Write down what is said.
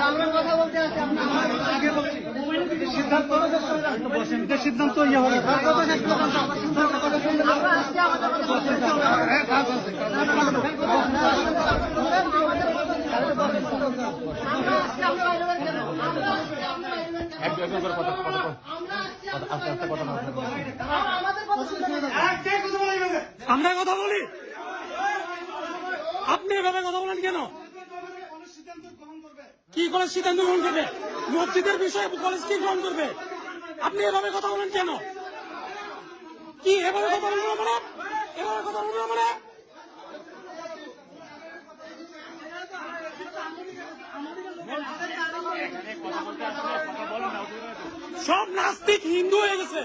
আমরা কথা বলতে আছি আগে বলছি সিদ্ধান্ত ইয়ে হবে আমরা কথা বলি, আপনি এভাবে কথা বলেন কেন? কি কলেজ সিদ্ধান্ত গ্রহণ করবে? মসজিদের বিষয়ে কলেজ কি গ্রহণ করবে? আপনি এভাবে কথা বলেন কেন? কি এভাবে কথা বলবো মানে? এভাবে কথা বলবো মানে? সব নাস্তিক হিন্দু হয়ে গেছে।